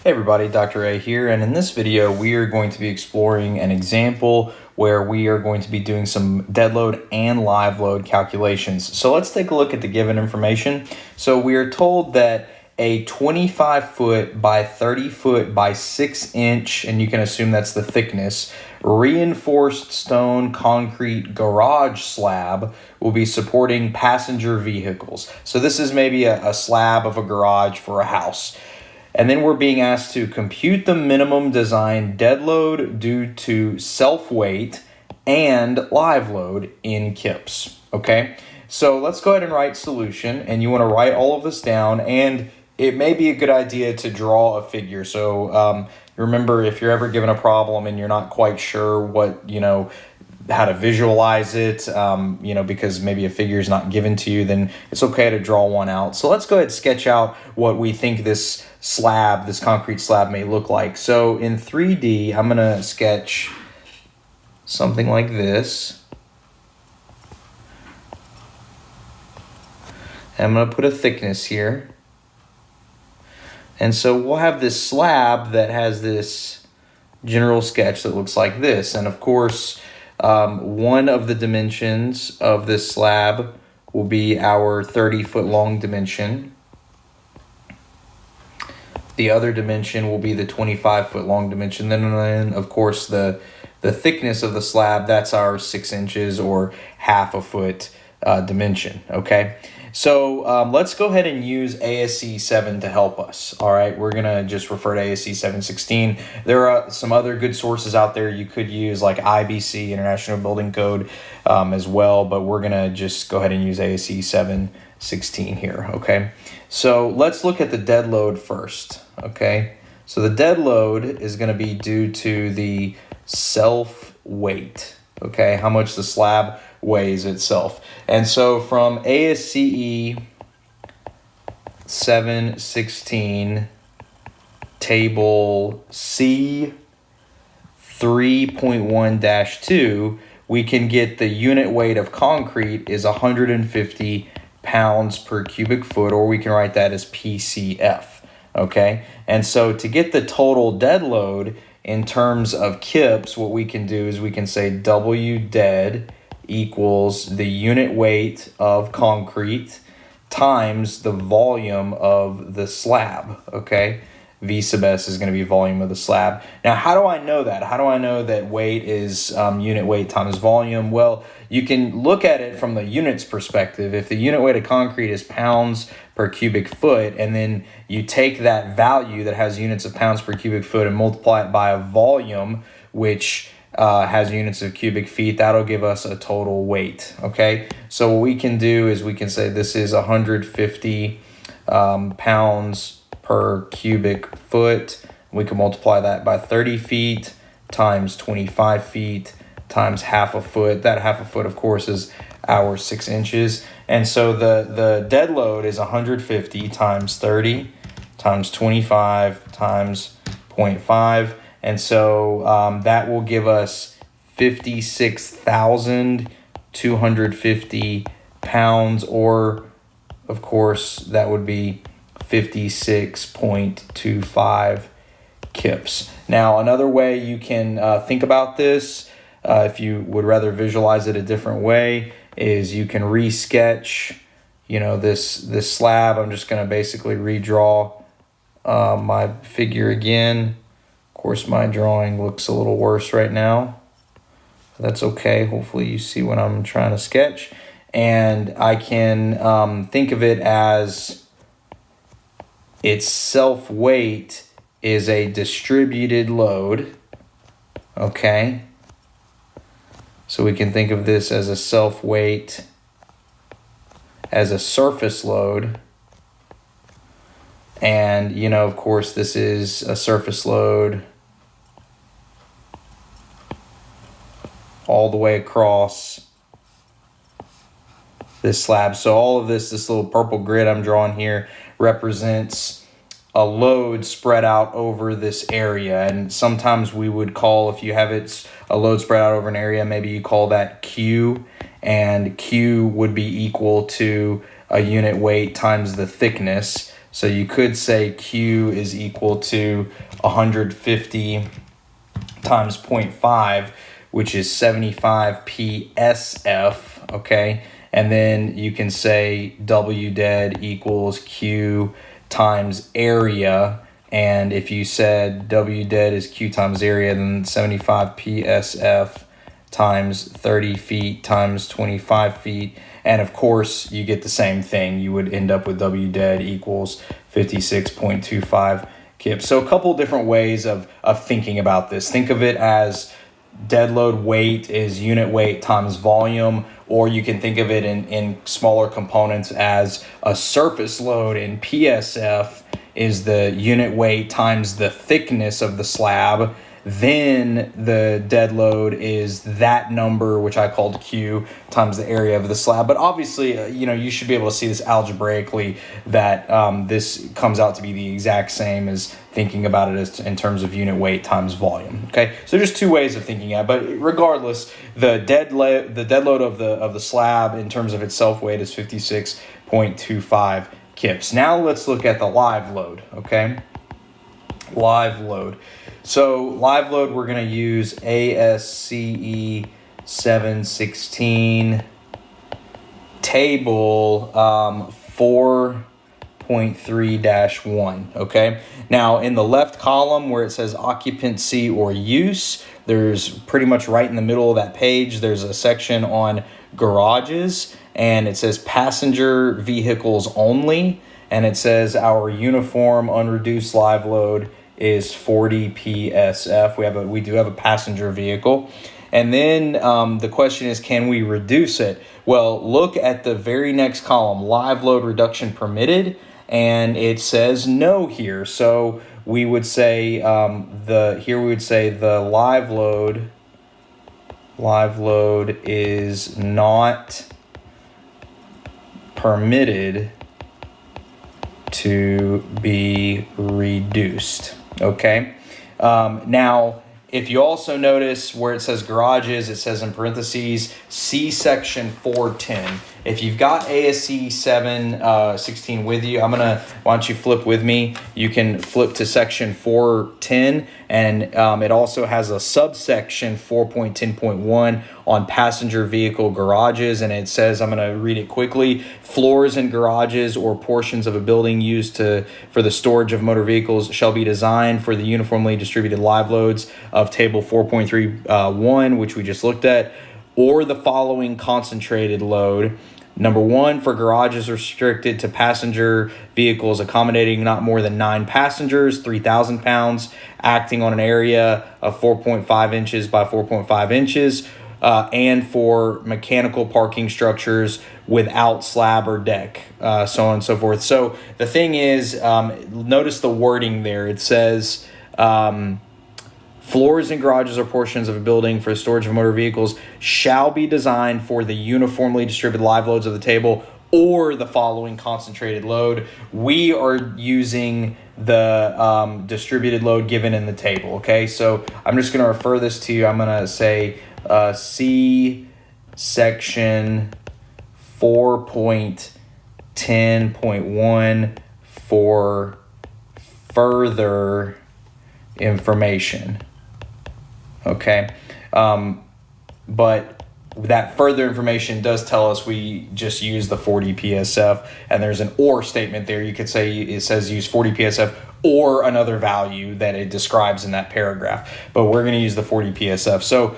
Hey everybody, Dr. A here, and in this video we are going to be exploring an example where we are going to be doing some dead load and live load calculations. So let's take a look at the given information. So we are told that a 25 foot by 30 foot by 6 inch, and you can assume that's the thickness, reinforced stone concrete garage slab will be supporting passenger vehicles. So this is maybe a slab of a garage for a house. And then we're being asked to compute the minimum design dead load due to self-weight and live load in kips, okay? So let's go ahead and write solution, and you want to write all of this down, and it may be a good idea to draw a figure. So remember, if you're ever given a problem and you're not quite sure what, how to visualize it, because maybe a figure is not given to you, then it's okay to draw one out. So let's go ahead and sketch out what we think this slab, this concrete slab may look like. So in 3D, I'm going to sketch something like this. I'm going to put a thickness here. And so we'll have this slab that has this general sketch that looks like this. And of course, one of the dimensions of this slab will be our 30-foot long dimension. The other dimension will be the 25-foot long dimension. Then of course, the thickness of the slab, that's our 6 inches or half a foot dimension, okay? So let's go ahead and use ASCE 7 to help us. All right, we're gonna just refer to ASCE 716. There are some other good sources out there you could use, like IBC, International Building Code, as well, but we're gonna just go ahead and use ASCE 716 here, okay? So let's look at the dead load first, okay? So the dead load is gonna be due to the self-weight, okay? How much the slab weighs itself. And so from ASCE 716 table C 3.1-2, we can get the unit weight of concrete is 150 pounds per cubic foot, or we can write that as PCF, okay? And so to get the total dead load in terms of kips, what we can do is we can say W dead equals the unit weight of concrete times the volume of the slab, okay? V sub S is going to be volume of the slab. Now, how do I know that? How do I know that weight is unit weight times volume? Well, you can look at it from the units perspective. If the unit weight of concrete is pounds per cubic foot, and then you take that value that has units of pounds per cubic foot and multiply it by a volume, which has units of cubic feet, that'll give us a total weight, okay? So what we can do is we can say this is 150 pounds per cubic foot. We can multiply that by 30 feet times 25 feet times half a foot. That half a foot, of course, is our 6 inches. And so the dead load is 150 times 30 times 25 times 0.5. And so that will give us 56,250 pounds, or of course that would be 56.25 kips. Now, another way you can think about this, if you would rather visualize it a different way, is you can re-sketch, this slab. I'm just going to basically redraw my figure again. Of course, my drawing looks a little worse right now. That's okay. Hopefully you see what I'm trying to sketch. And I can think of it as its self-weight is a distributed load, okay? So we can think of this as a self-weight as a surface load. And, of course, this is a surface load all the way across this slab. So all of this little purple grid I'm drawing here represents a load spread out over this area. And sometimes we would call, if you have a load spread out over an area, maybe you call that Q, and Q would be equal to a unit weight times the thickness. So you could say Q is equal to 150 times 0.5, which is 75 PSF, okay? And then you can say W dead equals Q times area. And if you said W dead is Q times area, then 75 PSF times 30 feet times 25 feet. And of course, you get the same thing. You would end up with W dead equals 56.25 kips. So a couple different ways of thinking about this. Think of it as dead load weight is unit weight times volume, or you can think of it in smaller components as a surface load in PSF is the unit weight times the thickness of the slab. Then the dead load is that number, which I called Q, times the area of the slab. But obviously, you should be able to see this algebraically, that this comes out to be the exact same as thinking about it as in terms of unit weight times volume. Okay, so just two ways of thinking at it. But regardless, the dead load of the slab in terms of its self weight is 56.25 kips. Now let's look at the live load. Okay, live load. So live load, we're going to use ASCE 716 table 4.3-1, okay? Now in the left column where it says occupancy or use, there's pretty much right in the middle of that page, there's a section on garages, and it says passenger vehicles only, and it says our uniform unreduced live load is 40 PSF. We do have a passenger vehicle. And then the question is, can we reduce it? Well, look at the very next column, live load reduction permitted, and it says no here. So we would say the live load is not permitted to be reduced. Okay. Now, if you also notice where it says garages, it says in parentheses, see section 410. If you've got ASCE 716 with you, why don't you flip with me? You can flip to section 410, and it also has a subsection 4.10.1 on passenger vehicle garages, and it says, I'm going to read it quickly, floors in garages or portions of a building used for the storage of motor vehicles shall be designed for the uniformly distributed live loads of table 4.3.1, which we just looked at, or the following concentrated load. Number one, for garages restricted to passenger vehicles accommodating not more than 9 passengers, 3,000 pounds, acting on an area of 4.5 inches by 4.5 inches, and for mechanical parking structures without slab or deck, so on and so forth. So the thing is, notice the wording there. It says floors and garages or portions of a building for storage of motor vehicles shall be designed for the uniformly distributed live loads of the table or the following concentrated load. We are using the distributed load given in the table, okay? So I'm just going to refer this to you. I'm going to say see section 4.10.1 for further information. Okay, but that further information does tell us we just use the 40 PSF, and there's an or statement there. You could say it says use 40 PSF or another value that it describes in that paragraph, but we're going to use the 40 PSF. So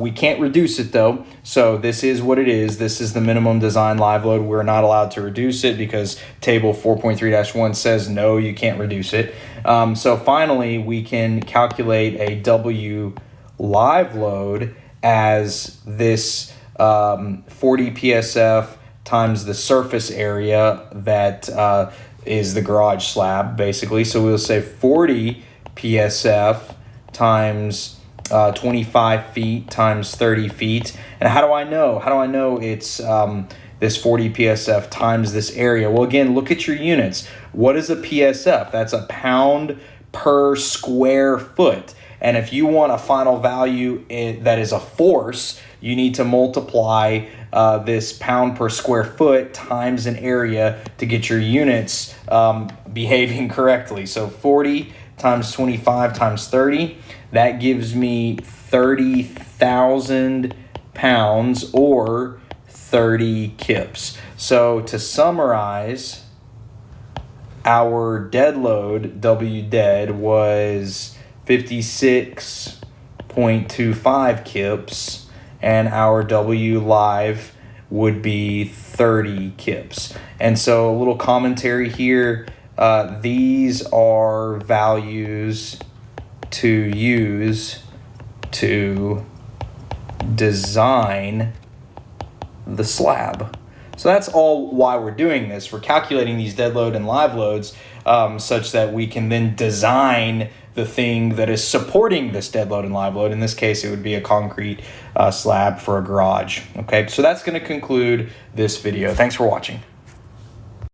we can't reduce it though. So this is what it is. This is the minimum design live load. We're not allowed to reduce it because table 4.3-1 says no, you can't reduce it. So finally, we can calculate a W live load as this 40 PSF times the surface area that is the garage slab, basically. So we'll say 40 PSF times 25 feet times 30 feet. And how do I know? How do I know it's this 40 PSF times this area? Well, again, look at your units. What is a PSF? That's a pound per square foot. And if you want a final value that is a force, you need to multiply this pound per square foot times an area to get your units behaving correctly. So 40 times 25 times 30, that gives me 30,000 pounds or 30 kips. So to summarize, our dead load, W dead, was 56.25 kips, and our W live would be 30 kips. And so a little commentary here, these are values to use to design the slab. So that's all why we're doing this. We're calculating these dead load and live loads such that we can then design the thing that is supporting this dead load and live load. In this case, it would be a concrete slab for a garage. Okay, so that's going to conclude this video. Thanks for watching.